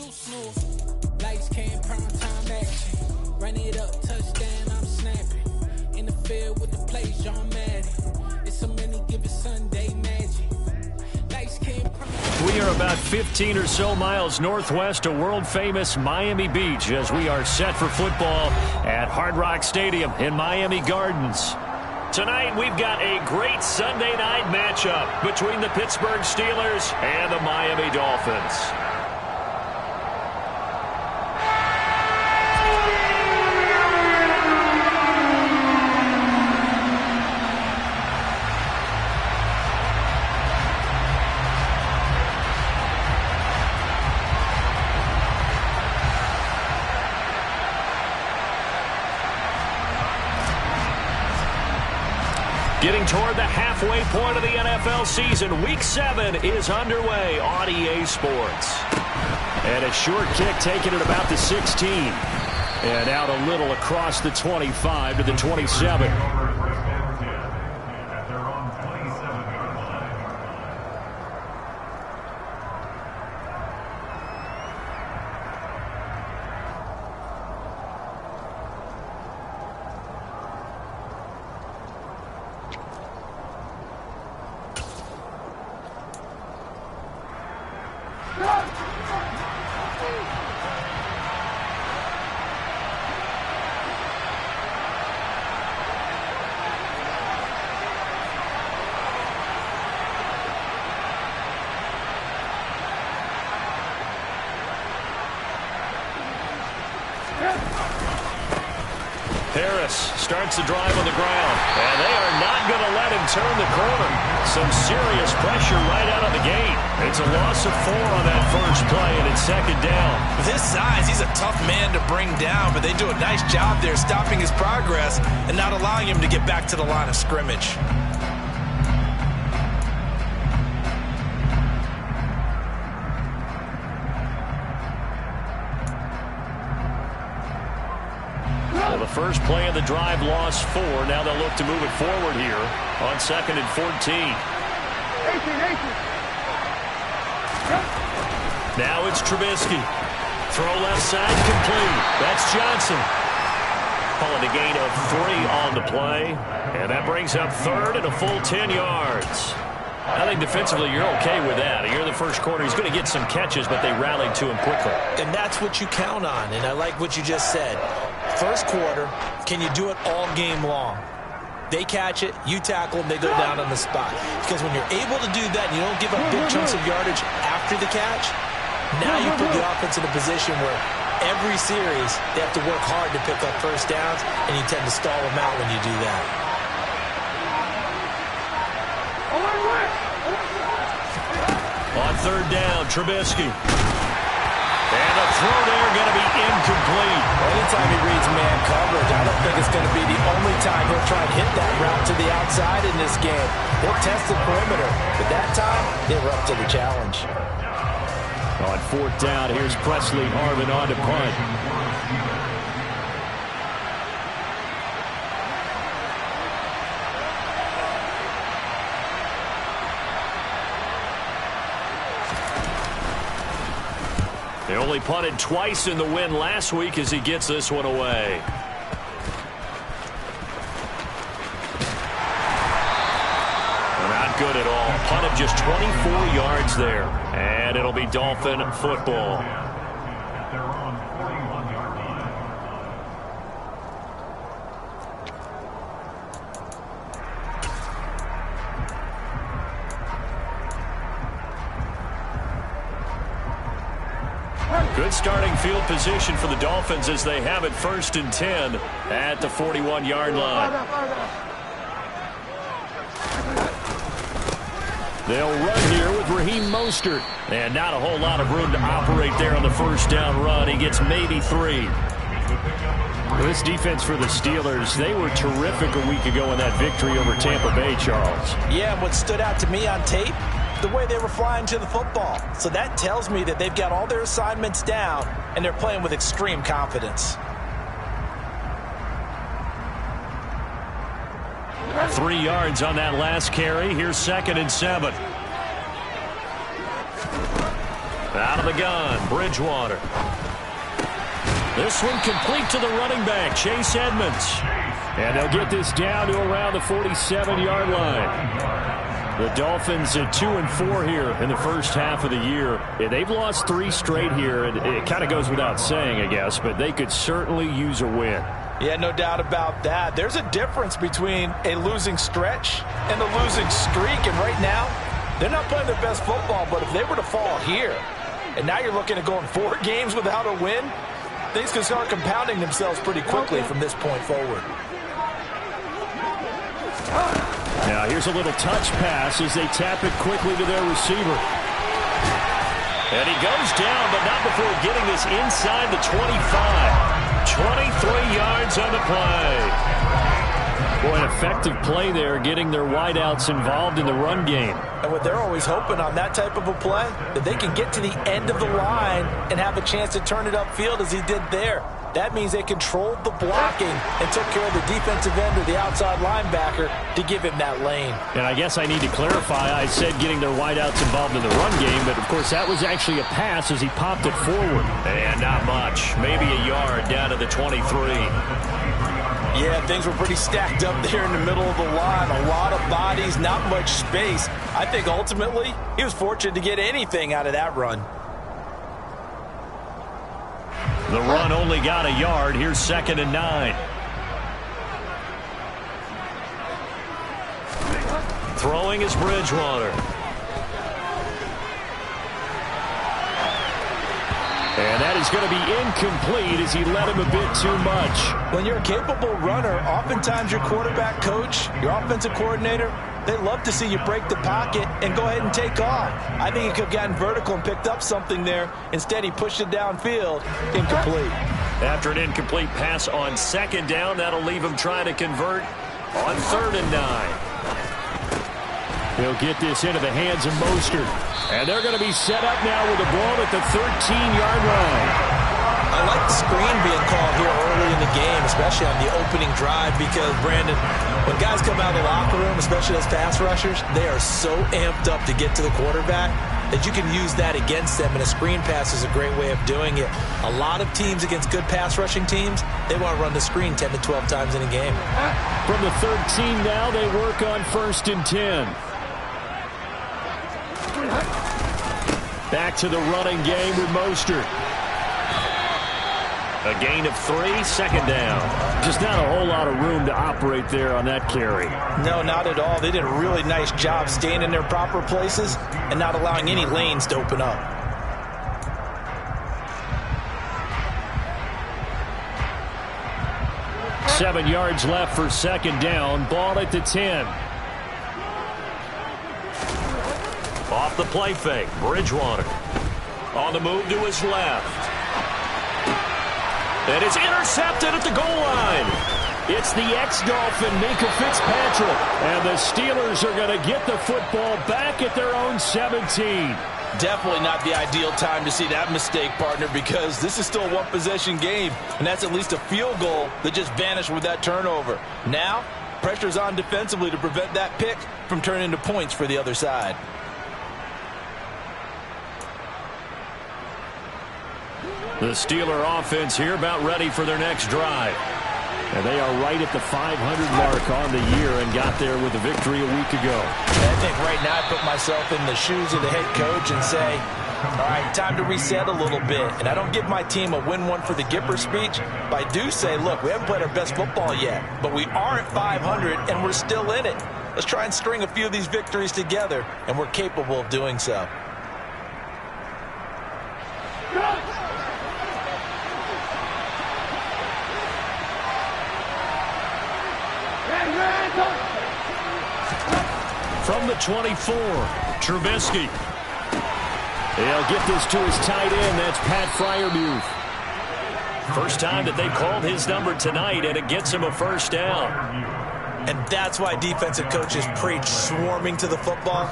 Lights came, prime time action. Run it up, touchdown, I'm snapping. In the field with the plays, John Madden. It's so many given Sunday magic. Lights came, prime. We are about 15 or so miles northwest of world-famous Miami Beach as we are set for football at Hard Rock Stadium in Miami Gardens. Tonight, we've got a great Sunday night matchup between the Pittsburgh Steelers and the Miami Dolphins. Getting toward the halfway point of the NFL season, Week 7 is underway on EA Sports. And a short kick taken at about the 16. And out a little across the 25 to the 27. Harris starts the drive on the ground, and they are not going to let him turn the corner. Some serious pressure right out of the gate. It's a loss of 4 on that first play, and it's second down. With his size, he's a tough man to bring down, but they do a nice job there stopping his progress and not allowing him to get back to the line of scrimmage. The first play of the drive lost 4. Now they'll look to move it forward here on 2nd and 14. Now it's Trubisky. Throw left side complete. That's Johnson. Calling a gain of 3 on the play. And that brings up 3rd and a full 10 yards. I think defensively you're okay with that. You're in the first quarter. He's going to get some catches, but they rallied to him quickly. And that's what you count on, and I like what you just said. First quarter, can you do it all game long? They catch it, you tackle them, they go down on the spot. Because when you're able to do that and you don't give up big chunks of yardage after the catch, now you put the offense in a position where every series they have to work hard to pick up first downs, and you tend to stall them out when you do that. On 3rd down, Trubisky. And the throw there going to be incomplete. Anytime he reads man coverage, I don't think it's going to be the only time he'll try and hit that route to the outside in this game. He'll test the perimeter, but that time, they were up to the challenge. On 4th down, here's Presley Harvin on to punt. They only punted twice in the win last week as he gets this one away. Not good at all. Punt of just 24 yards there. And it'll be Dolphin football. Good starting field position for the Dolphins as they have it 1st and 10 at the 41-yard line. They'll run here with Raheem Mostert. And not a whole lot of room to operate there on the first down run. He gets maybe 3. This defense for the Steelers, they were terrific a week ago in that victory over Tampa Bay, Charles. Yeah, and what stood out to me on tape, the way they were flying to the football. So that tells me that they've got all their assignments down, and they're playing with extreme confidence. 3 yards on that last carry. Here's 2nd and 7. Out of the gun, Bridgewater. This one complete to the running back, Chase Edmonds. And they'll get this down to around the 47-yard line. The Dolphins at 2-4 here in the first half of the year. Yeah, they've lost 3 straight here, and it kind of goes without saying, I guess, but they could certainly use a win. Yeah, no doubt about that. There's a difference between a losing stretch and a losing streak, and right now, they're not playing their best football, but if they were to fall here, and now you're looking at going 4 games without a win, things can start compounding themselves pretty quickly from this point forward. Now here's a little touch pass as they tap it quickly to their receiver. And he goes down, but not before getting this inside the 25. 23 yards on the play. Boy, an effective play there, getting their wideouts involved in the run game. And what they're always hoping on that type of a play, that they can get to the end of the line and have a chance to turn it upfield as he did there. That means they controlled the blocking and took care of the defensive end or the outside linebacker to give him that lane. And I guess I need to clarify, I said getting their wideouts involved in the run game, but of course that was actually a pass as he popped it forward. And not much, maybe a yard down to the 23. Yeah, things were pretty stacked up there in the middle of the line. A lot of bodies, not much space. I think ultimately he was fortunate to get anything out of that run. The run only got a yard. Here's 2nd and 9. Throwing is Bridgewater. And that is going to be incomplete as he led him a bit too much. When you're a capable runner, oftentimes your quarterback coach, your offensive coordinator, they love to see you break the pocket and go ahead and take off. I think he could have gotten vertical and picked up something there. Instead, he pushed it downfield. Incomplete. After an incomplete pass on 2nd down, that'll leave him trying to convert on 3rd and 9. He'll get this into the hands of Mostert. And they're going to be set up now with a ball at the 13-yard line. I like the screen being called here early in the game, especially on the opening drive, because, Brandon, when guys come out of the locker room, especially those pass rushers, they are so amped up to get to the quarterback that you can use that against them, and a screen pass is a great way of doing it. A lot of teams against good pass rushing teams, they want to run the screen 10 to 12 times in a game. From the 13 now, they work on 1st and 10. Back to the running game with Mostert. A gain of 3, 2nd down. Just not a whole lot of room to operate there on that carry. No, not at all. They did a really nice job staying in their proper places and not allowing any lanes to open up. Seven yards left for 2nd down. Ball at the 10. Off the play fake, Bridgewater. On the move to his left. And it's intercepted at the goal line. It's the ex-Dolphin, Minkah Fitzpatrick. And the Steelers are going to get the football back at their own 17. Definitely not the ideal time to see that mistake, partner, because this is still a one-possession game, and that's at least a field goal that just vanished with that turnover. Now, pressure's on defensively to prevent that pick from turning into points for the other side. The Steeler offense here about ready for their next drive. And they are right at the 500 mark on the year and got there with a victory a week ago. I think right now I put myself in the shoes of the head coach and say, all right, time to reset a little bit. And I don't give my team a win one for the Gipper speech, but I do say, look, we haven't played our best football yet, but we are at 500 and we're still in it. Let's try and string a few of these victories together, and we're capable of doing so. From the 24, Trubisky. He'll get this to his tight end. That's Pat Freiermuth. First time that they've called his number tonight, and it gets him a 1st down. And that's why defensive coaches preach swarming to the football.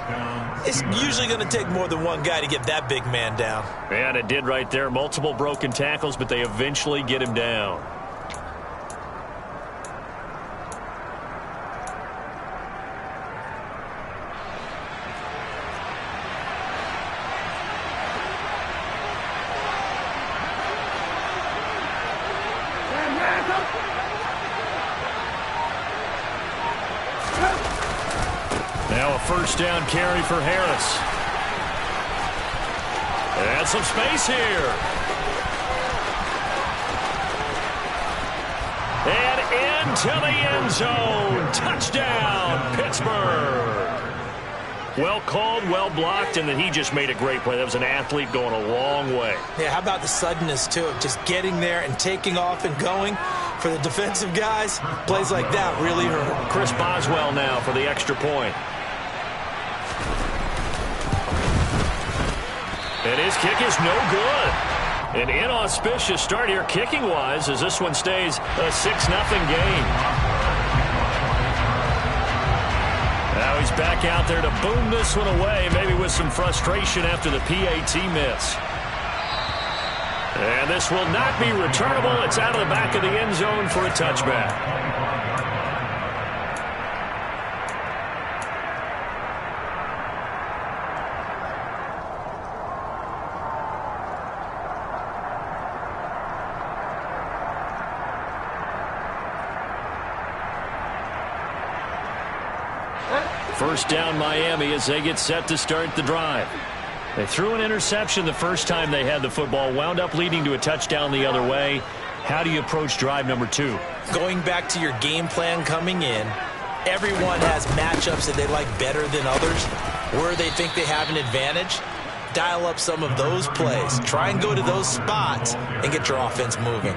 It's usually going to take more than one guy to get that big man down. And it did right there. Multiple broken tackles, but they eventually get him down. first down carry for Harris. And some space here. And into the end zone. Touchdown, Pittsburgh. Well called, well blocked, and then he just made a great play. That was an athlete going a long way. Yeah, how about the suddenness, too, of just getting there and taking off and going? For the defensive guys, plays like that really hurt. Chris Boswell now for the extra point. And his kick is no good. An inauspicious start here kicking-wise as this one stays a 6-0 game. Now he's back out there to boom this one away, maybe with some frustration after the PAT miss. And this will not be returnable. It's out of the back of the end zone for a touchback. First down Miami as they get set to start the drive. They threw an interception the first time they had the football, wound up leading to a touchdown the other way. How do you approach drive number 2? Going back to your game plan coming in, everyone has matchups that they like better than others, where they think they have an advantage. Dial up some of those plays. Try and go to those spots and get your offense moving.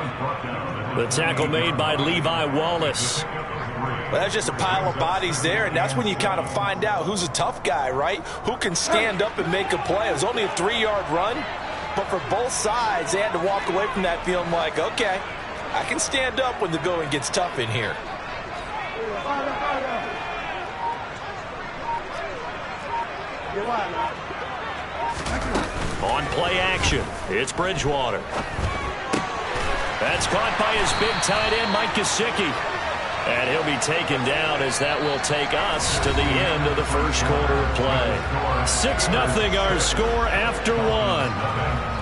The tackle made by Levi Wallace. Well, that's just a pile of bodies there, and that's when you kind of find out who's a tough guy, right? Who can stand up and make a play. It was only a 3-yard run, but for both sides, they had to walk away from that feeling like, okay, I can stand up when the going gets tough in here. On play action, it's Bridgewater. That's caught by his big tight end, Mike Gesicki. And he'll be taken down as that will take us to the end of the first quarter of play. 6-0 our score after 1.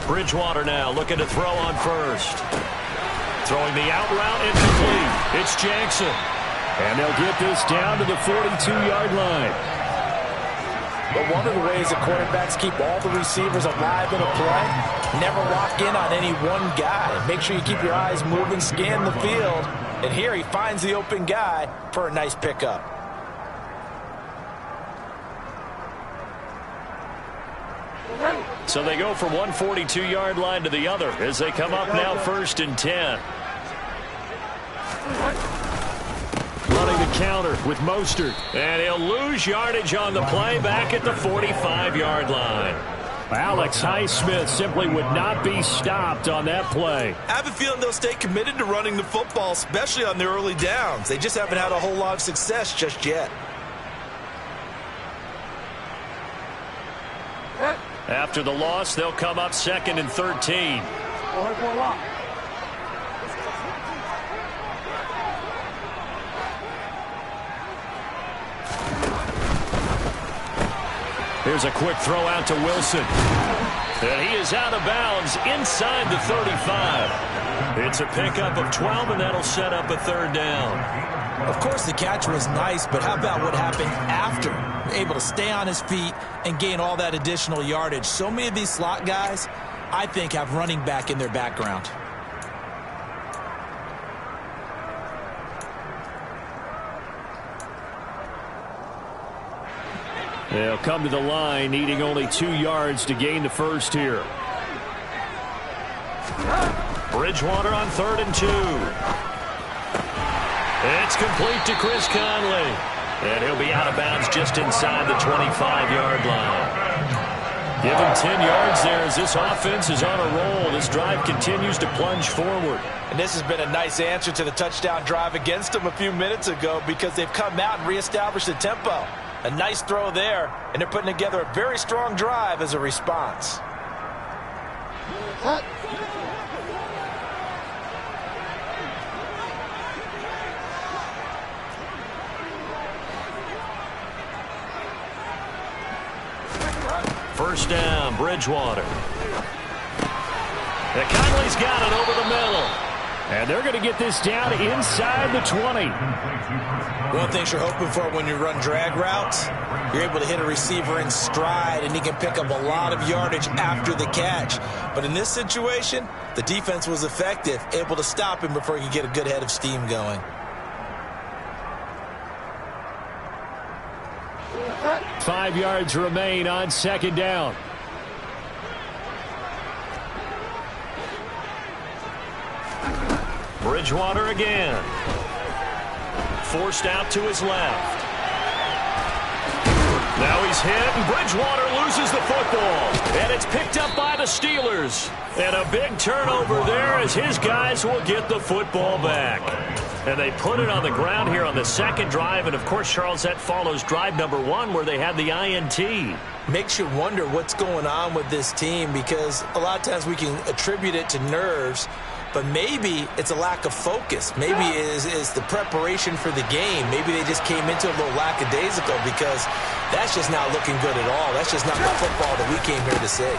Bridgewater now looking to throw on first. Throwing the out route incomplete. It's Jackson. And they'll get this down to the 42-yard line. But one of the ways that quarterbacks keep all the receivers alive in a play, never lock in on any one guy. Make sure you keep your eyes moving, scan the field. And here he finds the open guy for a nice pickup. So they go from one 42-yard line to the other as they come up now 1st and 10. Running the counter with Mostert. And he'll lose yardage on the play back at the 45-yard line. Alex Highsmith simply would not be stopped on that play. I have a feeling they'll stay committed to running the football, especially on their early downs. They just haven't had a whole lot of success just yet. After the loss, they'll come up 2nd and 13. Here's a quick throw out to Wilson. And he is out of bounds inside the 35. It's a pickup of 12, and that'll set up a 3rd down. Of course, the catch was nice, but how about what happened after? Able to stay on his feet and gain all that additional yardage. So many of these slot guys, I think, have running back in their background. They'll come to the line, needing only 2 yards to gain the first here. Bridgewater on 3rd and 2. It's complete to Chris Conley. And he'll be out of bounds just inside the 25-yard line. Give him 10 yards there as this offense is on a roll. This drive continues to plunge forward. And this has been a nice answer to the touchdown drive against them a few minutes ago because they've come out and reestablished the tempo. A nice throw there, and they're putting together a very strong drive as a response. First down, Bridgewater. Conley's got it over the middle. And they're going to get this down inside the 20. One of the things you're hoping for when you run drag routes, you're able to hit a receiver in stride, and he can pick up a lot of yardage after the catch. But in this situation, the defense was effective, able to stop him before he could get a good head of steam going. Five yards remain on second down. Bridgewater again. Forced out to his left. Now he's hit, and Bridgewater loses the football. And it's picked up by the Steelers. And a big turnover there as his guys will get the football back. And they put it on the ground here on the second drive. And, of course, Charles, that follows drive number 1 where they had the INT. Makes you wonder what's going on with this team because a lot of times we can attribute it to nerves, but maybe it's a lack of focus. Maybe it's the preparation for the game. Maybe they just came into a little lackadaisical because that's just not looking good at all. That's just not the football that we came here to see.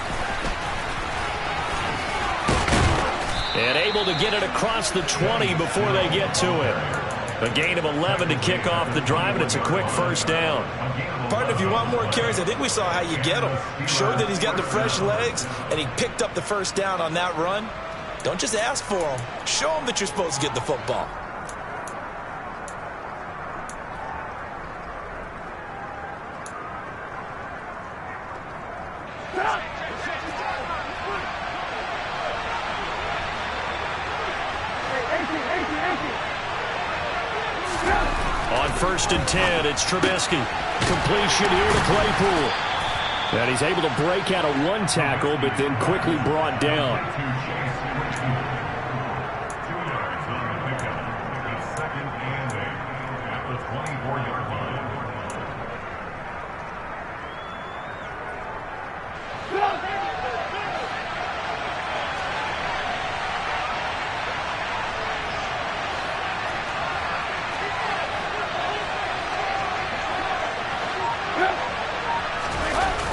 And able to get it across the 20 before they get to it. A gain of 11 to kick off the drive, and it's a quick first down. Partner, if you want more carries, I think we saw how you get him. Showed that he's got the fresh legs, and he picked up the first down on that run. Don't just ask for him. Show him that you're supposed to get the football. On first and 10, it's Trubisky. Completion here to Claypool. And he's able to break out of one tackle, but then quickly brought down.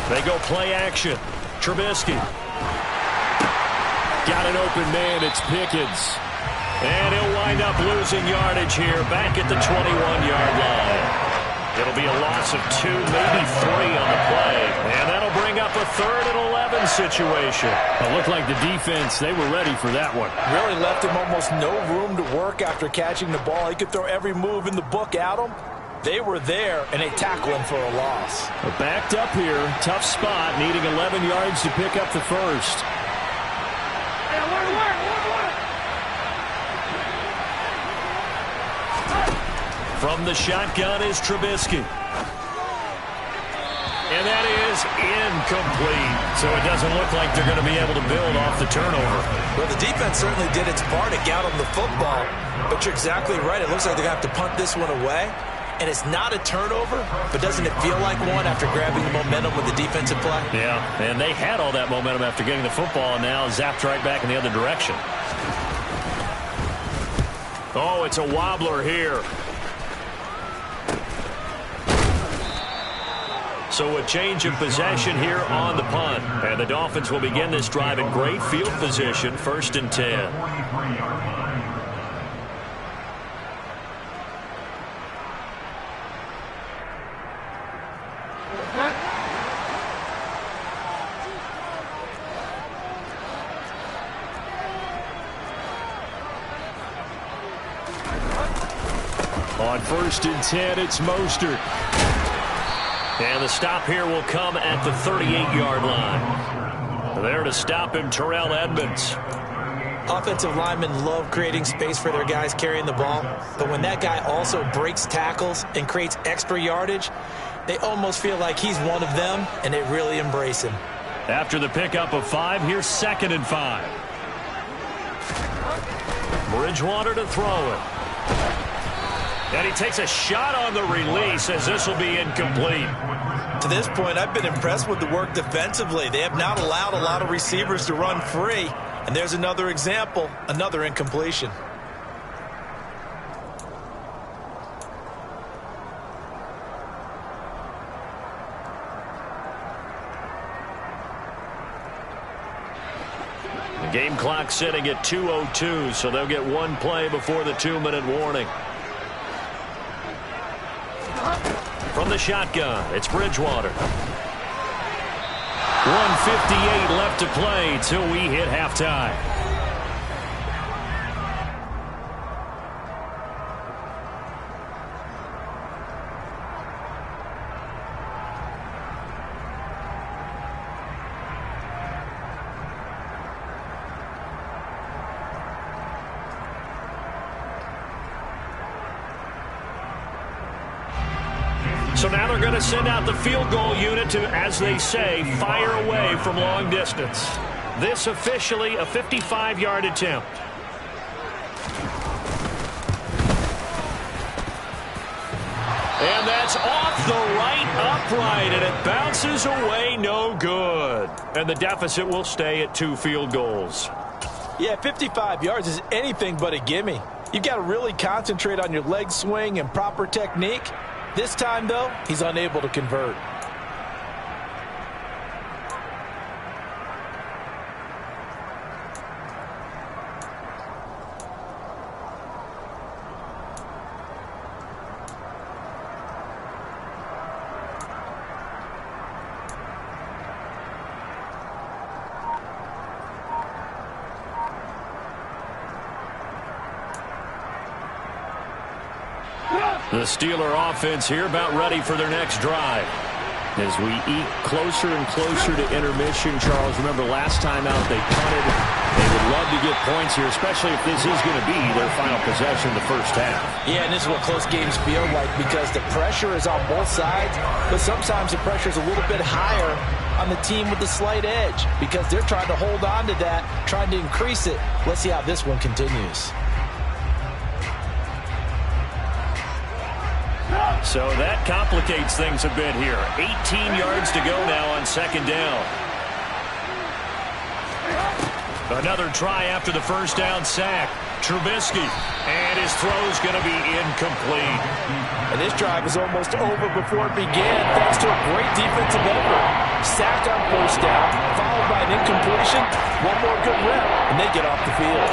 They go play action. Trubisky. Got an open man. It's Pickens. And he'll wind up losing yardage here back at the 21-yard line. It'll be a loss of 2, maybe 3 on the play. And that'll bring up a 3rd and 11 situation. It looked like the defense, they were ready for that one. Really left him almost no room to work after catching the ball. He could throw every move in the book at him. They were there, and they tackle him for a loss. Backed up here. Tough spot, needing 11 yards to pick up the first. From the shotgun is Trubisky. And that is incomplete. So it doesn't look like they're going to be able to build off the turnover. Well, the defense certainly did its part to get them the football. But you're exactly right. It looks like they're going to have to punt this one away. And it's not a turnover, but doesn't it feel like one after grabbing the momentum with the defensive play? Yeah, and they had all that momentum after getting the football, and now zapped right back in the other direction. Oh, it's a wobbler here. So a change of possession here on the punt. And the Dolphins will begin this drive in great field position, 1st and 10. On 1st and 10, it's Mostert. And the stop here will come at the 38-yard line. There to stop him, Terrell Edmonds. Offensive linemen love creating space for their guys carrying the ball. But when that guy also breaks tackles and creates extra yardage, they almost feel like he's one of them, and they really embrace him. After the pickup of 5, here's 2nd and 5. Bridgewater to throw it. And he takes a shot on the release as this will be incomplete. To this point, I've been impressed with the work defensively. They have not allowed a lot of receivers to run free. And there's another example, another incompletion. The game clock sitting at 2:02, so they'll get one play before the 2-minute warning. From the shotgun, it's Bridgewater. 1:58 left to play till we hit halftime. So now they're going to send out the field goal unit to, as they say, fire away from long distance. This officially a 55-yard attempt. And that's off the right upright, and it bounces away no good. And the deficit will stay at 2 field goals. Yeah, 55 yards is anything but a gimme. You've got to really concentrate on your leg swing and proper technique. This time, though, he's unable to convert. The Steeler offense here about ready for their next drive. As we eat closer and closer to intermission, Charles, remember last time out they punted. They would love to get points here, especially if this is going to be their final possession in the first half. Yeah, and this is what close games feel like because the pressure is on both sides, but sometimes the pressure is a little bit higher on the team with the slight edge because they're trying to hold on to that, trying to increase it. Let's see how this one continues. So that complicates things a bit here. 18 yards to go now on 2nd down. Another try after the first down sack. Trubisky, and his throw's going to be incomplete. And this drive was almost over before it began thanks to a great defensive effort. Sack on first down, followed by an incompletion. One more good rep, and they get off the field.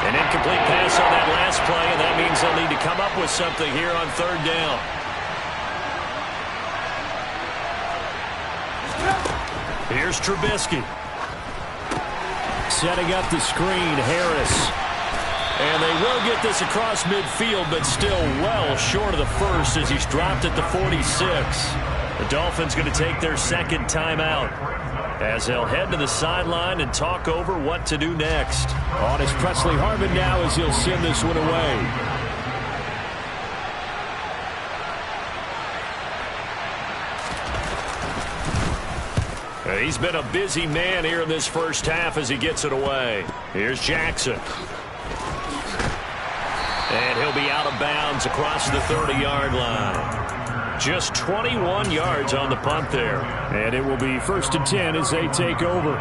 An incomplete pass on that last play, and that means they'll need to come up with something here on 3rd down. Here's Trubisky. Setting up the screen, Harris. And they will get this across midfield, but still well short of the first as he's dropped at the 46. The Dolphins going to take their 2nd timeout as they'll head to the sideline and talk over what to do next. On is Presley Harvin now as he'll send this one away. He's been a busy man here in this first half as he gets it away. Here's Jackson. And he'll be out of bounds across the 30-yard line. Just 21 yards on the punt there. And it will be 1st and 10 as they take over.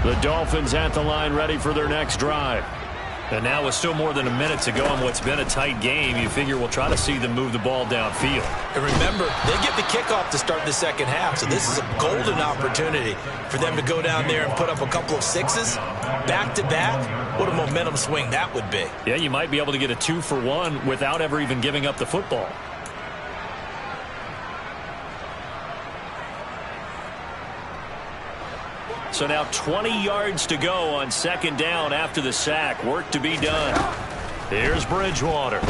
The Dolphins at the line ready for their next drive. And now with still more than a minute to go in what's been a tight game, you figure we'll try to see them move the ball downfield. And remember, they get the kickoff to start the 2nd half, so this is a golden opportunity for them to go down there and put up a couple of sixes back-to-back. What a momentum swing that would be. Yeah, you might be able to get a 2-for-1 without ever even giving up the football. So now 20 yards to go on 2nd down after the sack. Work to be done. Here's Bridgewater.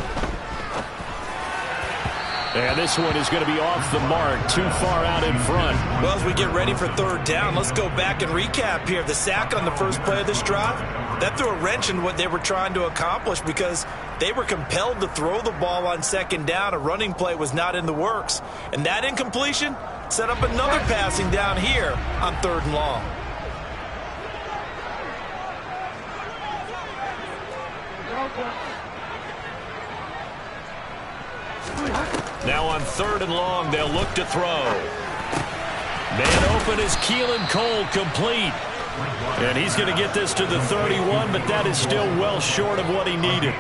And this one is going to be off the mark, too far out in front. Well, as we get ready for 3rd down, let's go back and recap here. The sack on the first play of this drive, that threw a wrench in what they were trying to accomplish because They were compelled to throw the ball on second down. A running play was not in the works. And that incompletion set up another passing down here on 3rd and long. Now on 3rd and long, they'll look to throw. Man open is Keelan Cole, complete. And he's going to get this to the 31, but that is still well short of what he needed.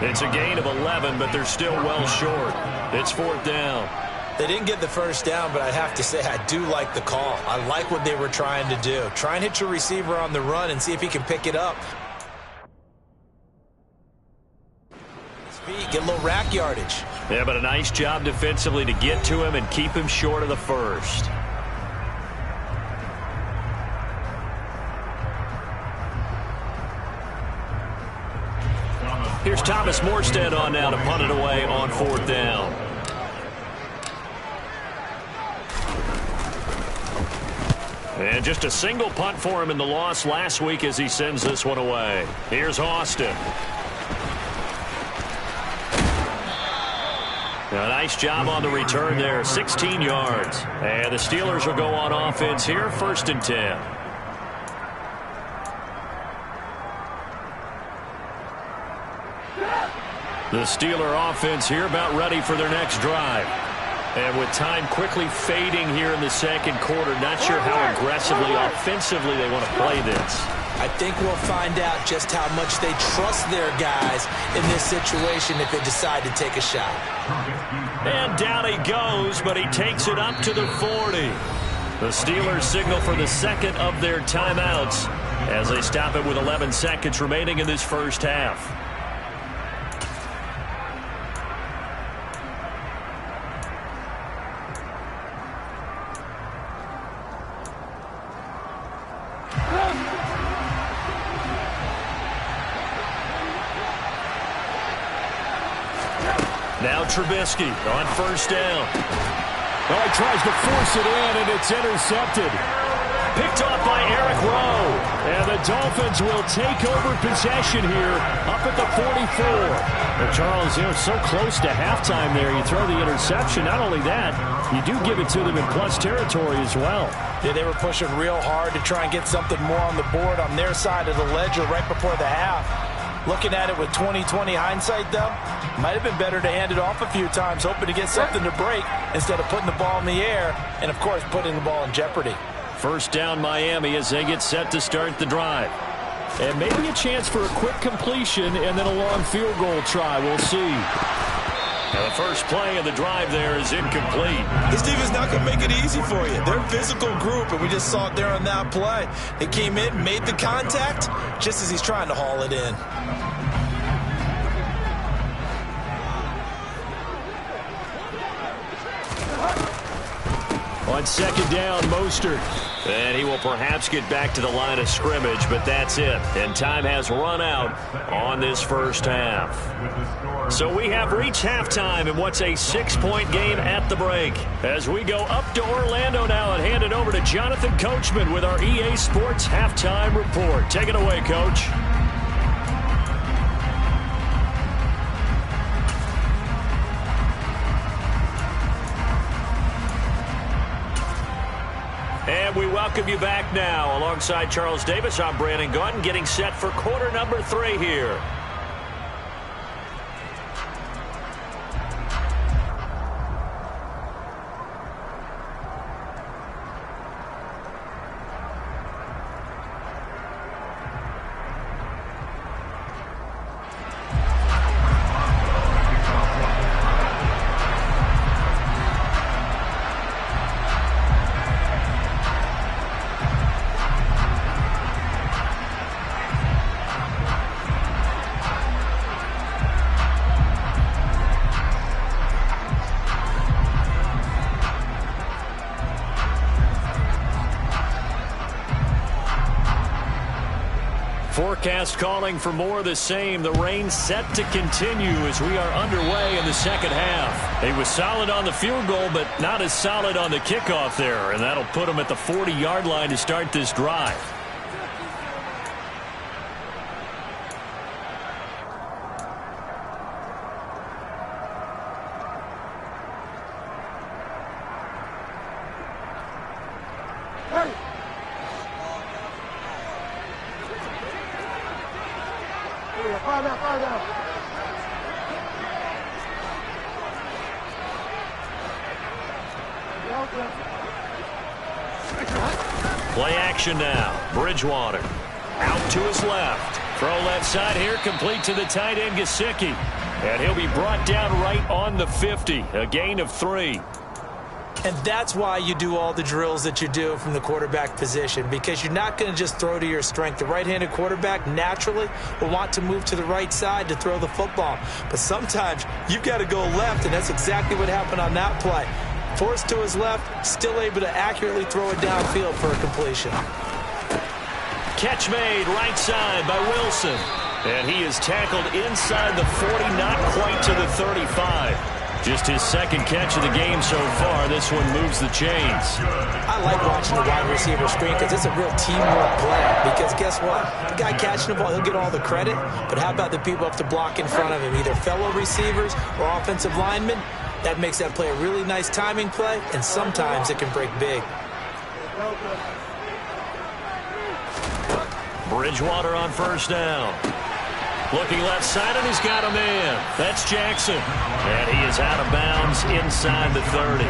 It's a gain of 11, but they're still well short. It's 4th down. They didn't get the first down, but I have to say I do like the call. I like what they were trying to do. Try and hit your receiver on the run and see if he can pick it up. Speed, get a little rack yardage. Yeah, but a nice job defensively to get to him and keep him short of the first. Here's Thomas Morstead on now to punt it away on 4th down. And just a single punt for him in the loss last week as he sends this one away. Here's Austin. A nice job on the return there, 16 yards. And the Steelers will go on offense here, 1st and 10. The Steeler offense here about ready for their next drive. And with time quickly fading here in the 2nd quarter, not sure how aggressively, offensively they want to play this. I think we'll find out just how much they trust their guys in this situation if they decide to take a shot. And down he goes, but he takes it up to the 40. The Steelers signal for the 2nd of their timeouts as they stop it with 11 seconds remaining in this first half. Now Trubisky on 1st down. Well, he tries to force it in, and it's intercepted. Picked off by Eric Rowe. And the Dolphins will take over possession here up at the 44. Well, Charles, so close to halftime there. You throw the interception. Not only that, you do give it to them in plus territory as well. Yeah, they were pushing real hard to try and get something more on the board on their side of the ledger right before the half. Looking at it with 20/20 hindsight, though, might have been better to hand it off a few times, hoping to get something to break instead of putting the ball in the air and, of course, putting the ball in jeopardy. 1st down Miami as they get set to start the drive. And maybe a chance for a quick completion and then a long field goal try. We'll see. And the first play of the drive there is incomplete. This defense not going to make it easy for you. They're a physical group, and we just saw it there on that play. They came in, made the contact, just as he's trying to haul it in. On 2nd down, Mostert. And he will perhaps get back to the line of scrimmage, but that's it. And time has run out on this first half. So we have reached halftime in what's a 6-point game at the break. As we go up to Orlando now and hand it over to Jonathan Coachman with our EA Sports Halftime Report. Take it away, Coach. And we welcome you back now. Alongside Charles Davis, I'm Brandon Gaudin, getting set for quarter number 3 here. Forecast calling for more of the same. The rain set to continue as we are underway in the second half. He was solid on the field goal, but not as solid on the kickoff there, and that'll put him at the 40-yard line to start this drive. Play action now. Bridgewater out to his left. Throw left side here, complete to the tight end, Gesicki. And he'll be brought down right on the 50, a gain of 3. And that's why you do all the drills that you do from the quarterback position, because you're not going to just throw to your strength. The right-handed quarterback naturally will want to move to the right side to throw the football. But sometimes you've got to go left, and that's exactly what happened on that play. Forced to his left, still able to accurately throw it downfield for a completion. Catch made right side by Wilson. And he is tackled inside the 40, not quite to the 35. Just his second catch of the game so far. This one moves the chains. I like watching the wide receiver screen because it's a real teamwork play. Because guess what? The guy catching the ball, he'll get all the credit. But how about the people up to block in front of him, either fellow receivers or offensive linemen? That makes that play a really nice timing play, and sometimes it can break big. Bridgewater on first down. Looking left side, and he's got a man. That's Jackson. And he is out of bounds inside the 30.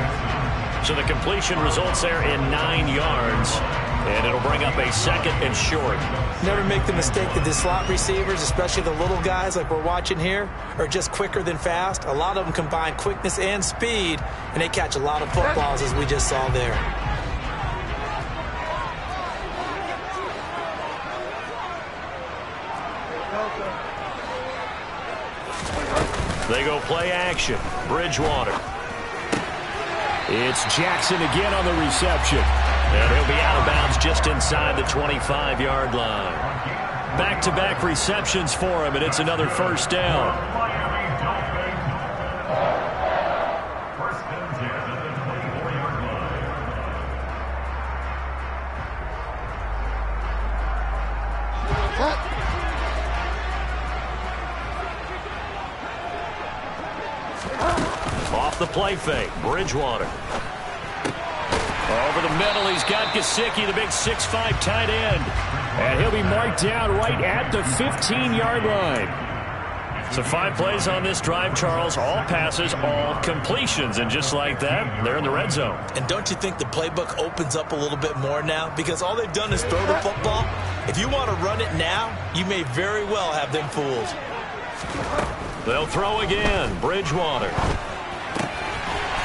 So the completion results there in 9 yards. And it'll bring up a second and short. Never make the mistake that the slot receivers, especially the little guys like we're watching here, are just quicker than fast. A lot of them combine quickness and speed, and they catch a lot of footballs, as we just saw there. They go play action. Bridgewater. It's Jackson again on the reception. And he'll be out of bounds just inside the 25-yard line. Back-to-back receptions for him, and it's another first down. Off the play fake, Bridgewater. Over the middle, he's got Gesicki, the big 6'5" tight end. And he'll be marked down right at the 15-yard line. So 5 plays on this drive, Charles. All passes, all completions. And just like that, they're in the red zone. And don't you think the playbook opens up a little bit more now? Because all they've done is throw the football. If you want to run it now, you may very well have them fooled. They'll throw again. Bridgewater.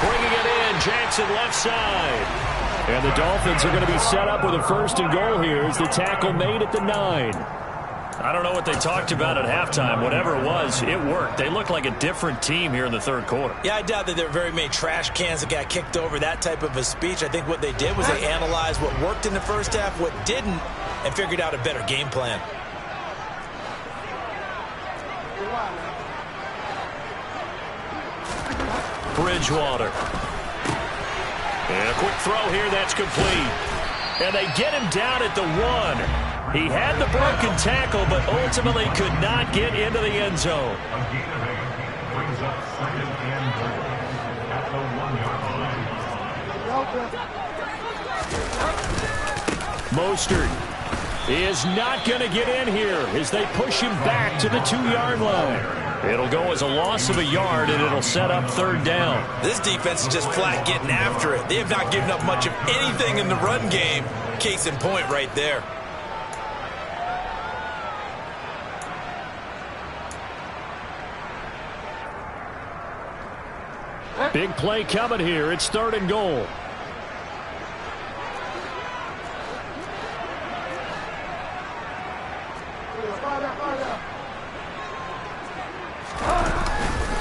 Bringing it in. Jackson left side. And the Dolphins are going to be set up with a first and goal here as the tackle made at the 9. I don't know what they talked about at halftime. Whatever it was, it worked. They look like a different team here in the third quarter. Yeah, I doubt that there are very many trash cans that got kicked over, that type of a speech. I think what they did was they analyzed what worked in the first half, what didn't, and figured out a better game plan. Bridgewater. And a quick throw here, that's complete. And they get him down at the 1. He had the broken tackle, but ultimately could not get into the end zone. Mostert is not going to get in here as they push him back to the 2-yard line. It'll go as a loss of a yard, and it'll set up third down. This defense is just flat getting after it. They have not given up much of anything in the run game. Case in point right there. Big play coming here. It's third and goal.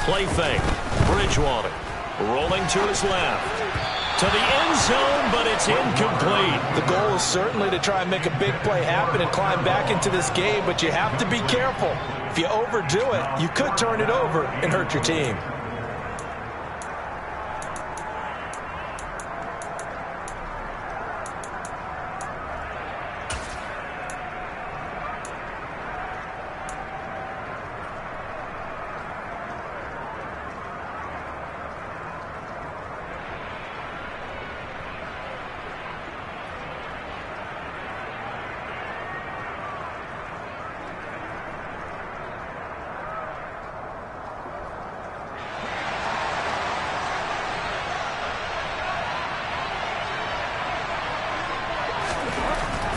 Play fake. Bridgewater rolling to his left. To the end zone, but it's incomplete. The goal is certainly to try and make a big play happen and climb back into this game, but you have to be careful. If you overdo it, you could turn it over and hurt your team.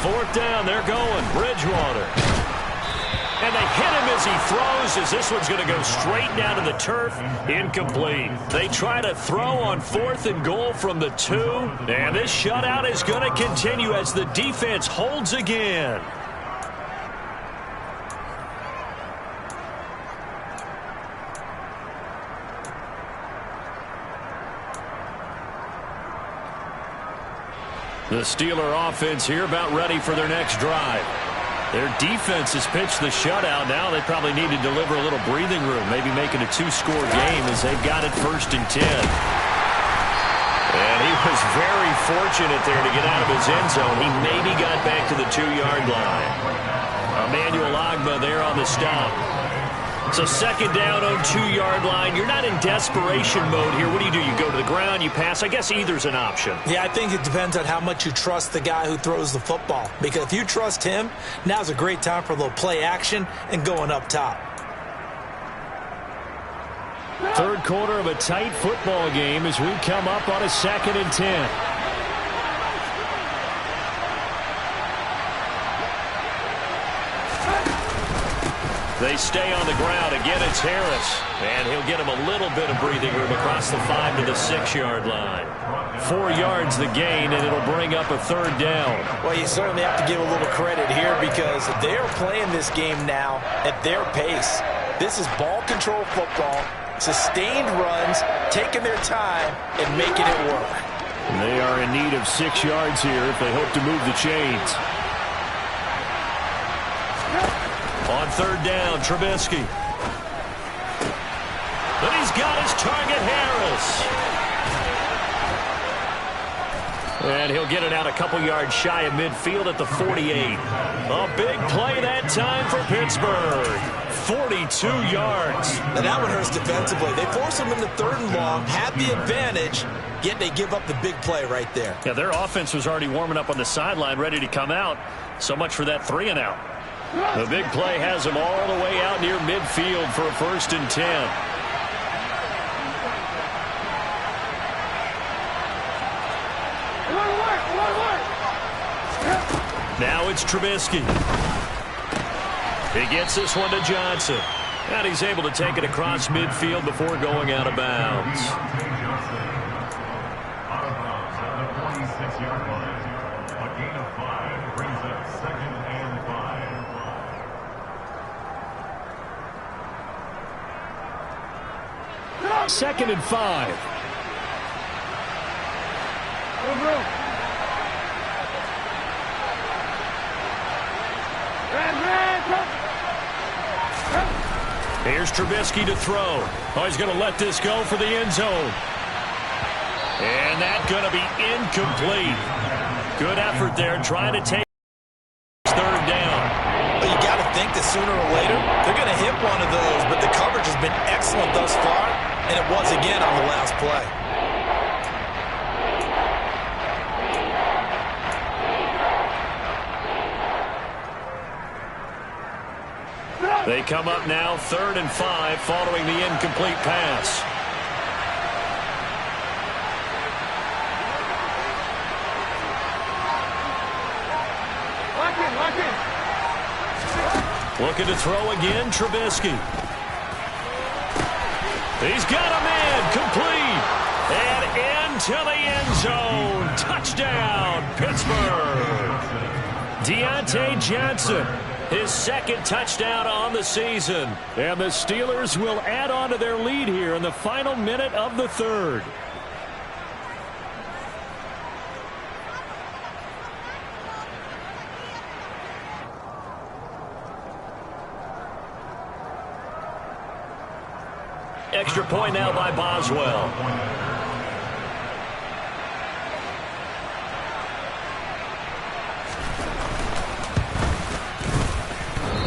4th down. They're going. Bridgewater. And they hit him as he throws, as this one's going to go straight down to the turf. Incomplete. They try to throw on 4th and goal from the 2. And this shutout is going to continue as the defense holds again. The Steeler offense here about ready for their next drive. Their defense has pitched the shutout. Now they probably need to deliver a little breathing room, maybe make it a 2-score game as they've got it 1st and 10. And he was very fortunate there to get out of his end zone. He maybe got back to the 2-yard line. Emmanuel Ogbah there on the stop. So 2nd down on 2-yard line. You're not in desperation mode here. What do? You go to the ground, you pass. I guess either's an option. Yeah, I think it depends on how much you trust the guy who throws the football. Because if you trust him, now's a great time for a little play action and going up top. 3rd quarter of a tight football game as we come up on a 2nd and 10. They stay on the ground. Again, it's Harris. And he'll get him a little bit of breathing room across the 5 to the 6-yard line. 4 yards the gain, and it'll bring up a 3rd down. Well, you certainly have to give a little credit here because they're playing this game now at their pace. This is ball control football, sustained runs, taking their time, and making it work. They are in need of 6 yards here if they hope to move the chains. On 3rd down, Trubisky. But he's got his target, Harris. And he'll get it out a couple yards shy of midfield at the 48. A big play that time for Pittsburgh. 42 yards. Now that one hurts defensively. They force him into 3rd and long, had the advantage, yet they give up the big play right there. Yeah, their offense was already warming up on the sideline, ready to come out. So much for that 3 and out. The big play has them all the way out near midfield for a 1st and 10. Now it's Trubisky. He gets this one to Johnson. And he's able to take it across midfield before going out of bounds. Second and 5. Here's Trubisky to throw. Oh, he's going to let this go for the end zone. And that's going to be incomplete. Good effort there trying to take 3rd down. But you got to think that sooner or later they're going to hit one of those, but the coverage has been excellent thus far, and it was again on the last play. They come up now 3rd and 5 following the incomplete pass. Looking to throw again, Trubisky. He's got a man, complete. And into the end zone. Touchdown, Pittsburgh. Deontay Johnson, his 2nd touchdown on the season. And the Steelers will add on to their lead here in the final minute of the 3rd. Extra point now by Boswell.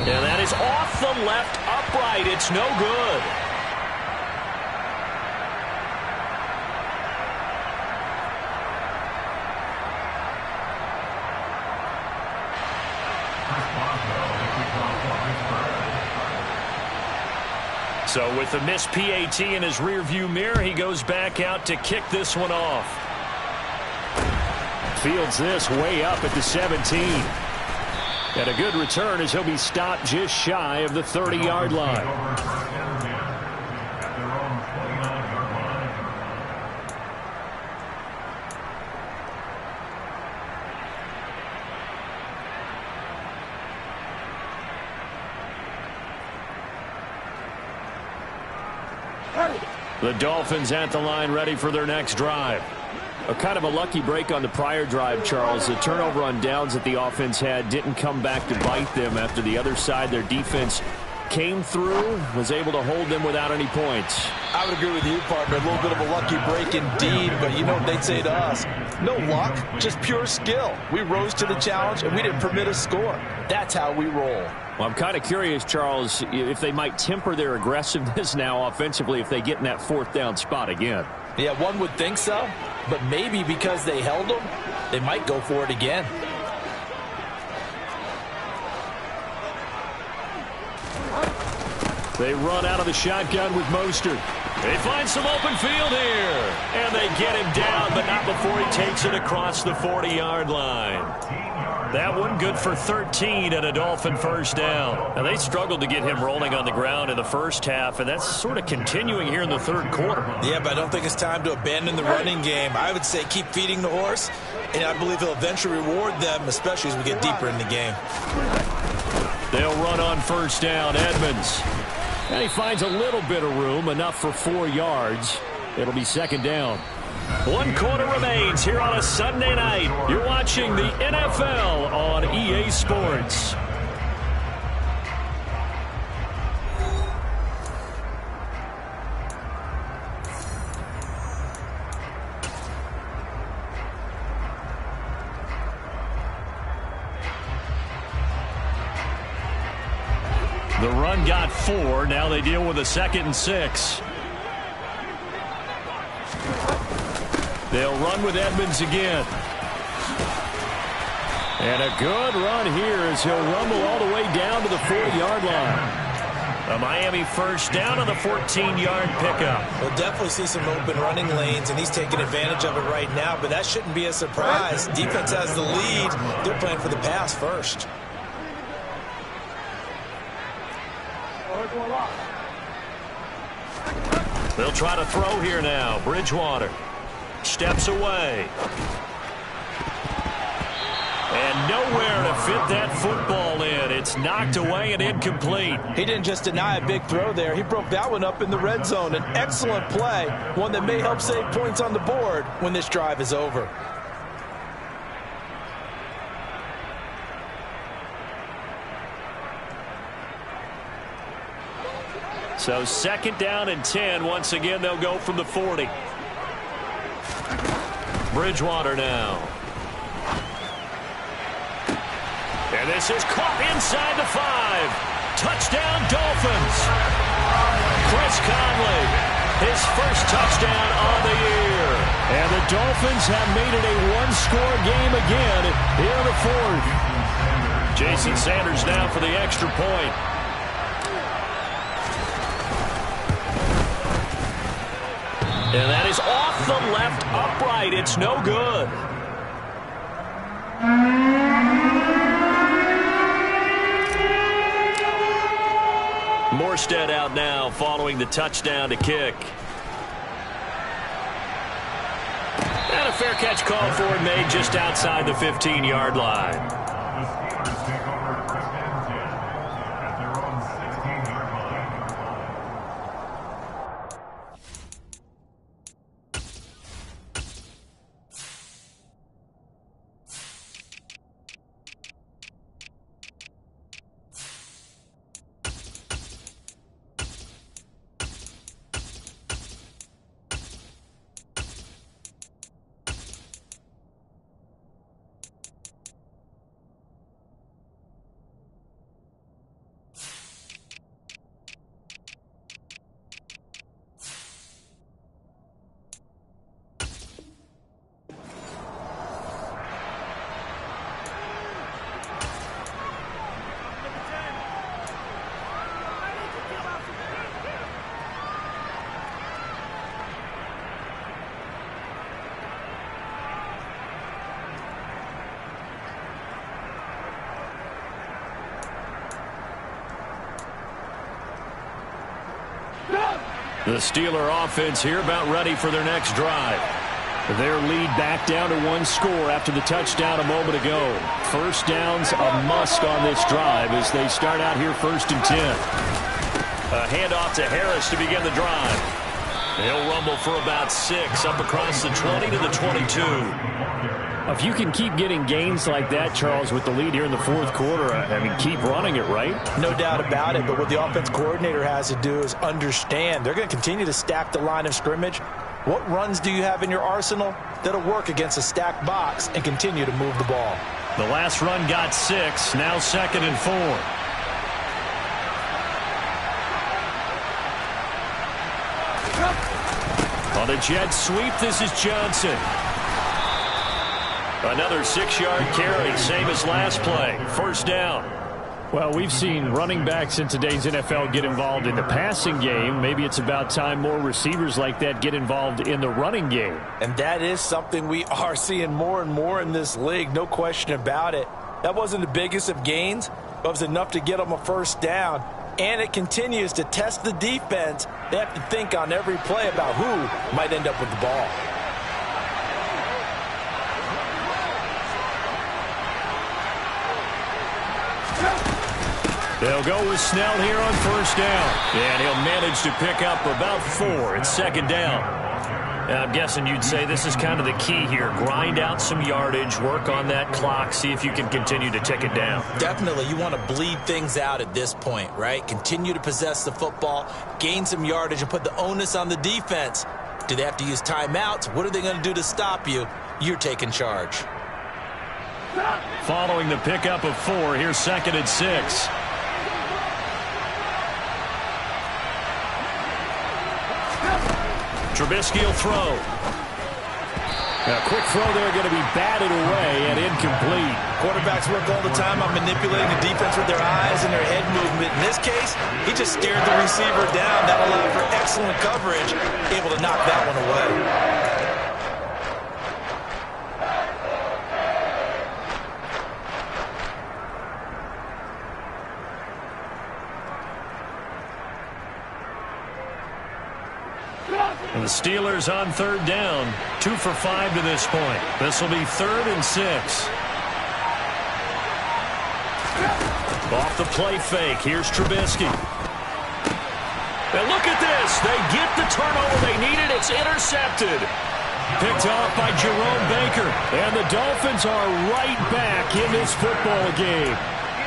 And that is off the left upright. It's no good. So with the missed PAT in his rearview mirror, he goes back out to kick this one off. Fields this way up at the 17. And a good return as he'll be stopped just shy of the 30-yard line. The Dolphins at the line ready for their next drive. A kind of a lucky break on the prior drive, Charles. The turnover on downs that the offense had didn't come back to bite them after the other side. Their defense came through, was able to hold them without any points. I would agree with you, partner. A little bit of a lucky break indeed, but you know what they'd say to us? No luck, just pure skill. We rose to the challenge, and we didn't permit a score. That's how we roll. Well, I'm kind of curious, Charles, if they might temper their aggressiveness now offensively if they get in that fourth down spot again. Yeah, one would think so, but maybe because they held them, they might go for it again. They run out of the shotgun with Mostert. They find some open field here. And they get him down, but not before he takes it across the 40-yard line. That one good for 13 and a Dolphin first down. Now, they struggled to get him rolling on the ground in the first half, and that's sort of continuing here in the third quarter. Yeah, but I don't think it's time to abandon the running game. I would say keep feeding the horse, and I believe he'll eventually reward them, especially as we get deeper in the game. They'll run on first down. Edmonds. And he finds a little bit of room, enough for 4 yards. It'll be second down. 1 quarter remains here on a Sunday night. You're watching the NFL on EA Sports. The run got 4. Now they deal with a 2nd and 6. They'll run with Edmonds again. And a good run here as he'll rumble all the way down to the 40-yard line. A Miami first down on the 14-yard pickup. We'll definitely see some open running lanes, and he's taking advantage of it right now, but that shouldn't be a surprise. Defense has the lead. They're playing for the pass first. They'll try to throw here now. Bridgewater steps away. And nowhere to fit that football in. It's knocked away and incomplete. He didn't just deny a big throw there. He broke that one up in the red zone. An excellent play, one that may help save points on the board when this drive is over. So 2nd down and 10. Once again, they'll go from the 40. Bridgewater now. And this is caught inside the 5. Touchdown, Dolphins. Chris Conley, his first touchdown on the year. And the Dolphins have made it a one-score game again here in the 4th. Jason Sanders now for the extra point. And that is off the left upright. It's no good. Morstead out now following the touchdown to kick. And a fair catch call for it made just outside the 15-yard line. The Steeler offense here about ready for their next drive. Their lead back down to 1 score after the touchdown a moment ago. First down's a must on this drive as they start out here 1st and 10. A handoff to Harris to begin the drive. He'll rumble for about 6 up across the 20 to the 22. If you can keep getting gains like that, Charles, with the lead here in the 4th quarter, I mean, keep running it, right? No doubt about it, but what the offense coordinator has to do is understand they're going to continue to stack the line of scrimmage. What runs do you have in your arsenal that'll work against a stacked box and continue to move the ball? The last run got 6, now 2nd and 4. On the jet sweep, this is Johnson. Another 6-yard carry, same as last play. 1st down. Well, we've seen running backs in today's NFL get involved in the passing game. Maybe it's about time more receivers like that get involved in the running game. And that is something we are seeing more and more in this league, no question about it. That wasn't the biggest of gains, but it was enough to get them a 1st down. And it continues to test the defense. They have to think on every play about who might end up with the ball. They'll go with Snell here on 1st down. And he'll manage to pick up about 4. It's 2nd down. I'm guessing you'd say this is kind of the key here. Grind out some yardage, work on that clock, see if you can continue to tick it down. Definitely. You want to bleed things out at this point, right? Continue to possess the football, gain some yardage, and put the onus on the defense. Do they have to use timeouts? What are they going to do to stop you? You're taking charge. Following the pickup of 4, here's 2nd and 6. Trubisky will throw. A quick throw there going to be batted away and incomplete. Quarterbacks work all the time on manipulating the defense with their eyes and their head movement. In this case, he just stared the receiver down. That allowed for excellent coverage, able to knock that one away. And the Steelers on 3rd down. 2 for 5 to this point. This will be 3rd and 6. Off the play fake. Here's Trubisky. And look at this. They get the turnover they needed. It's intercepted. Picked off by Jerome Baker. And the Dolphins are right back in this football game.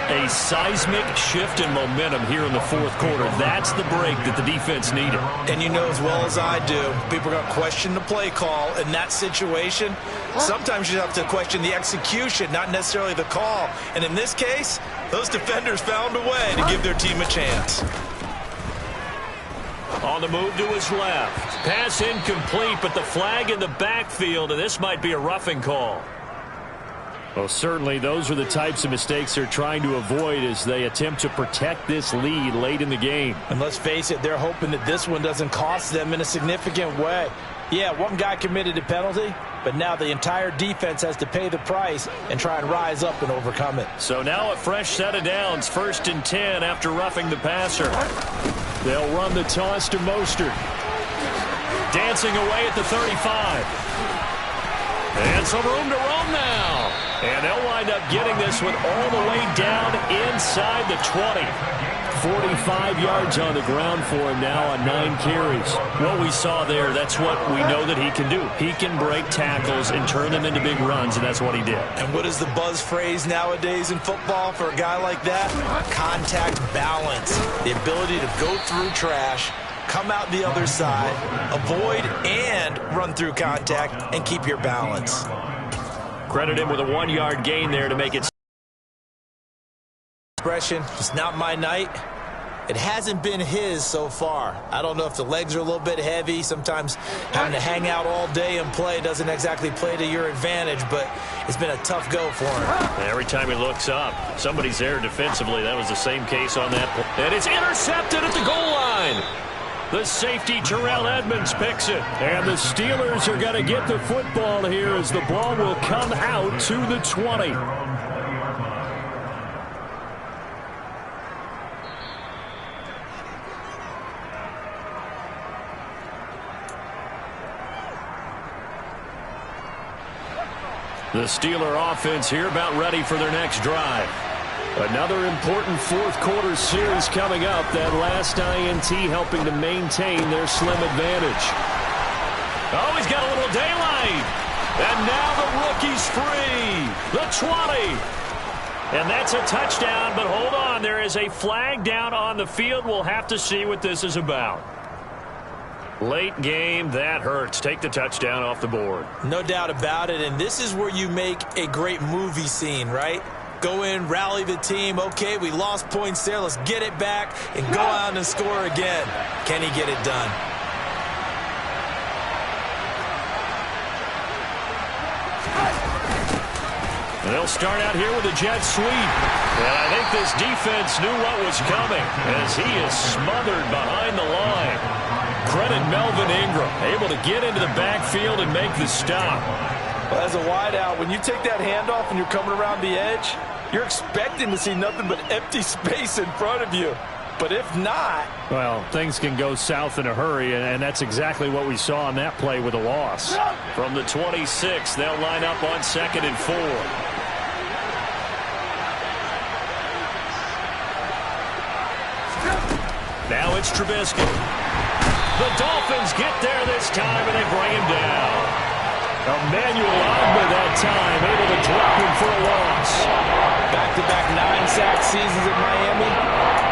A seismic shift in momentum here in the 4th quarter. That's the break that the defense needed. And you know as well as I do, people are going to question the play call in that situation. Sometimes you have to question the execution, not necessarily the call. And in this case, those defenders found a way to give their team a chance. On the move to his left. Pass incomplete, but the flag in the backfield, and this might be a roughing call. Well, certainly those are the types of mistakes they're trying to avoid as they attempt to protect this lead late in the game. And let's face it, they're hoping that this one doesn't cost them in a significant way. Yeah, one guy committed a penalty, but now the entire defense has to pay the price and try and rise up and overcome it. So now a fresh set of downs, 1st and 10 after roughing the passer. They'll run the toss to Mostert. Dancing away at the 35. And some room to roam now. And they'll wind up getting this one all the way down inside the 20. 45 yards on the ground for him now on 9 carries. What we saw there, that's what we know that he can do. He can break tackles and turn them into big runs, and that's what he did. And what is the buzz phrase nowadays in football for a guy like that? Contact balance. The ability to go through trash, come out the other side, avoid and run through contact, and keep your balance. Credit him with a 1-yard gain there to make it. Expression, it's not my night. It hasn't been his so far. I don't know if the legs are a little bit heavy. Sometimes having to hang out all day and play doesn't exactly play to your advantage, but it's been a tough go for him. Every time he looks up, somebody's there defensively. That was the same case on that play. And it's intercepted at the goal line. The safety, Terrell Edmonds, picks it. And the Steelers are going to get the football here as the ball will come out to the 20. The Steeler offense here about ready for their next drive. Another important fourth quarter series coming up. That last INT helping to maintain their slim advantage. Oh, he's got a little daylight. And now the rookie's free. The 20. And that's a touchdown, but hold on. There is a flag down on the field. We'll have to see what this is about. Late game, that hurts. Take the touchdown off the board. No doubt about it, and this is where you make a great movie scene, right? Go in, rally the team. Okay, we lost points there. Let's get it back and go out and score again. Can he get it done? And they'll start out here with a jet sweep. And I think this defense knew what was coming as he is smothered behind the line. Credit Melvin Ingram, able to get into the backfield and make the stop. Well, as a wideout, when you take that handoff and you're coming around the edge, you're expecting to see nothing but empty space in front of you. But if not... Well, things can go south in a hurry, and that's exactly what we saw on that play with a loss. From the 26, they'll line up on 2nd and 4. Now it's Trubisky. The Dolphins get there this time, and they bring him down. Emmanuel Ogba that time, able to drop him for a loss. Back-to-back 9-sack seasons at Miami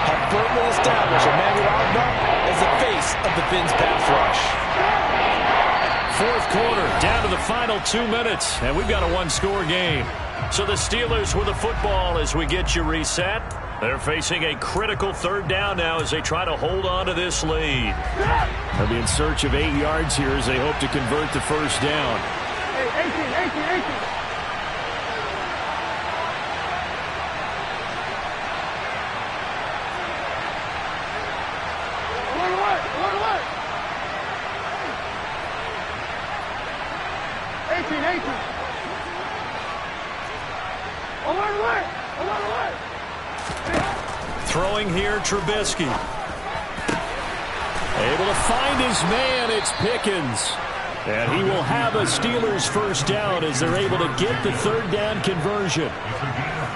have firmly established Emmanuel Ogba as the face of the Fins pass rush. Fourth quarter, down to the final 2 minutes, and we've got a one-score game. So the Steelers with the football as we get you reset. They're facing a critical third down now as they try to hold on to this lead. They'll be in search of 8 yards here as they hope to convert the first down. 18. Throwing here, Trubisky. Able to find his man, it's Pickens. And he will have a Steelers first down as they're able to get the third down conversion.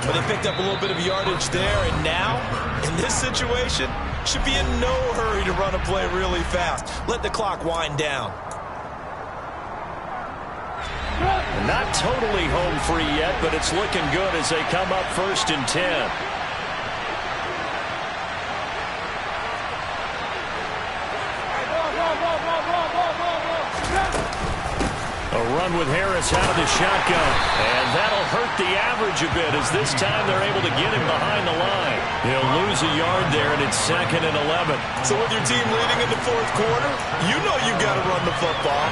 But they picked up a little bit of yardage there, and now, in this situation, should be in no hurry to run a play really fast. Let the clock wind down. Not totally home free yet, but it's looking good as they come up 1st and 10. A run with Harris out of the shotgun. And that'll hurt the average a bit as this time they're able to get him behind the line. He'll lose a yard there, and it's 2nd and 11. So with your team leading in the fourth quarter, you know you've got to run the football.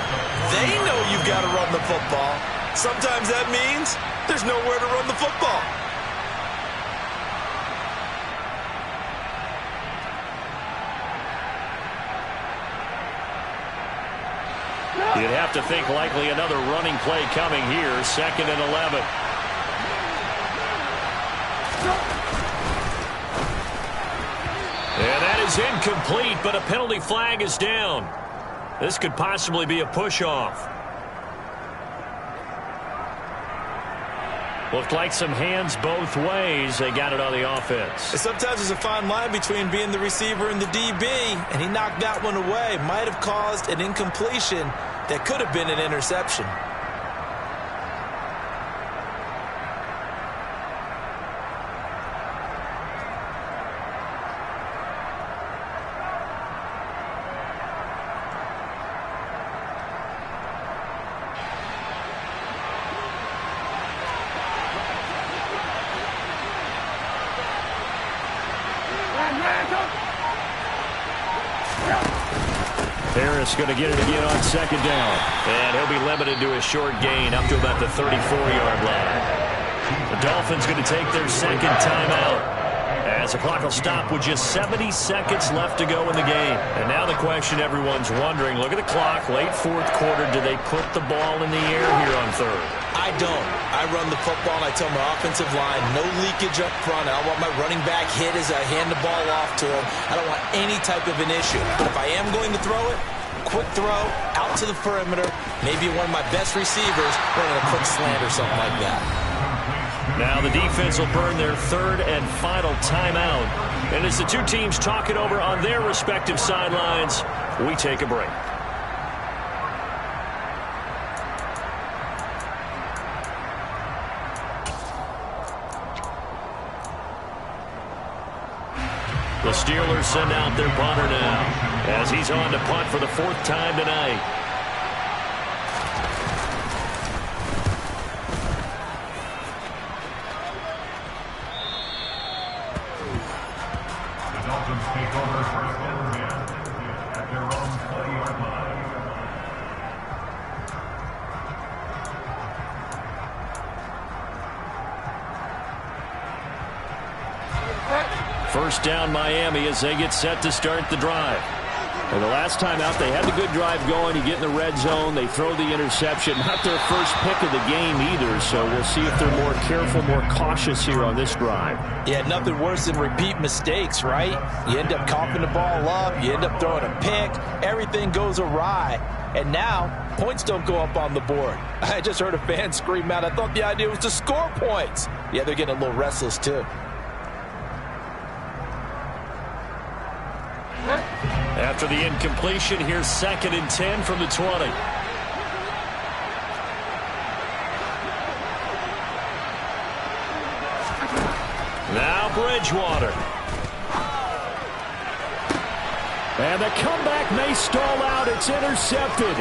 They know you've got to run the football. Sometimes that means there's nowhere to run the football. You'd have to think likely another running play coming here, 2nd and 11. And that is incomplete, but a penalty flag is down. This could possibly be a push-off. Looked like some hands both ways. They got it on the offense. Sometimes there's a fine line between being the receiver and the DB, and he knocked that one away. Might have caused an incompletion that could have been an interception. Harris going to get it again on 2nd down. And he'll be limited to a short gain up to about the 34-yard line. The Dolphins going to take their 2nd timeout as the clock will stop with just 70 seconds left to go in the game. And now the question everyone's wondering, look at the clock, late fourth quarter, do they put the ball in the air here on 3rd? I don't. I run the football, and I tell my offensive line, no leakage up front. I don't want my running back hit as I hand the ball off to him. I don't want any type of an issue. But if I am going to throw it, quick throw, out to the perimeter, maybe one of my best receivers running a quick slant or something like that. Now the defense will burn their third and final timeout. And as the two teams talk it over on their respective sidelines, we take a break. The Steelers send out their punter now as he's on to punt for the fourth time tonight. The Dolphins take over first and 10 at their own 20-yard line. First down Miami as they get set to start the drive. And the last time out, they had the good drive going. You get in the red zone, they throw the interception. Not their first pick of the game either, so we'll see if they're more careful, more cautious here on this drive. Yeah, nothing worse than repeat mistakes, right? You end up coughing the ball up, you end up throwing a pick, everything goes awry. And now, points don't go up on the board. I just heard a fan scream out, I thought the idea was to score points. Yeah, they're getting a little restless too. After the incompletion, here's 2nd and 10 from the 20. Now Bridgewater. And the comeback may stall out. It's intercepted.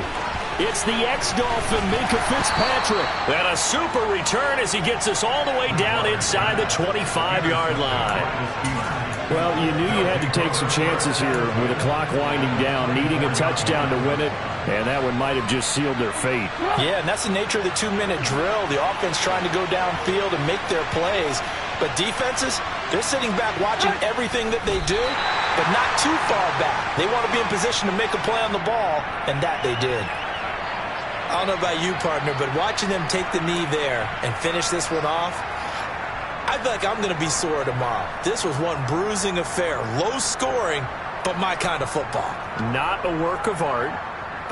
It's the ex-Dolphin, Minkah Fitzpatrick. And a super return as he gets us all the way down inside the 25-yard line. Well, you knew you had to take some chances here with the clock winding down, needing a touchdown to win it, and that one might have just sealed their fate. Yeah, and that's the nature of the 2-minute drill. The offense trying to go downfield and make their plays. But defenses, they're sitting back watching everything that they do, but not too far back. They want to be in position to make a play on the ball, and that they did. I don't know about you, partner, but watching them take the knee there and finish this one off, I feel like I'm going to be sore tomorrow. This was one bruising affair. Low scoring, but my kind of football. Not a work of art,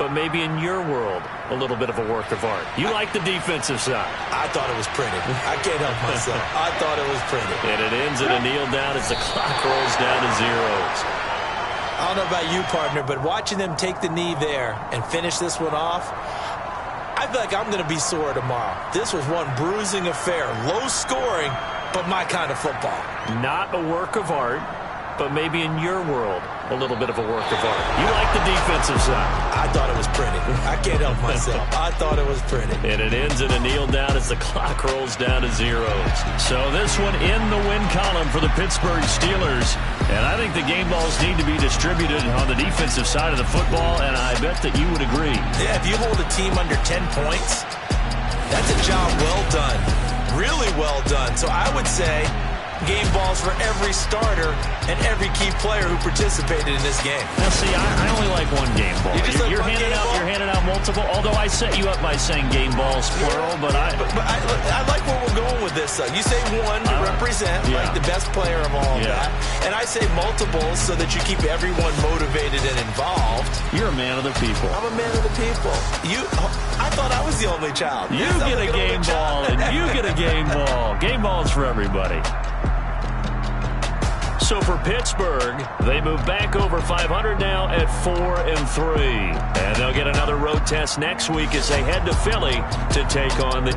but maybe in your world, a little bit of a work of art. You like the defensive side. I thought it was pretty. I can't help myself. I thought it was pretty. And it ends in a kneel down as the clock rolls down to zeros. I don't know about you, partner, but watching them take the knee there and finish this one off, I feel like I'm going to be sore tomorrow. This was one bruising affair. Low scoring, but my kind of football. Not a work of art, but maybe in your world, a little bit of a work of art. You like the defensive side. I thought it was pretty. I can't help myself. I thought it was pretty. And it ends in a kneel down as the clock rolls down to zeros. So this one in the win column for the Pittsburgh Steelers. And I think the game balls need to be distributed on the defensive side of the football, and I bet that you would agree. Yeah, if you hold a team under 10 points, that's a job well done. Really well done. So I would say game balls for every starter and every key player who participated in this game. Now, see, I only like one game ball. You're handing out multiple, although I set you up by saying game balls, plural, but I like where we're going with this, though. You say one to represent, like the best player of all of that. And I say multiples so that you keep everyone motivated and involved. You're a man of the people. I'm a man of the people. I thought I was the only child. You get a game ball, and you get a game ball. Game balls for everybody. So for Pittsburgh, they move back over 500 now at 4-3. And they'll get another road test next week as they head to Philly to take on the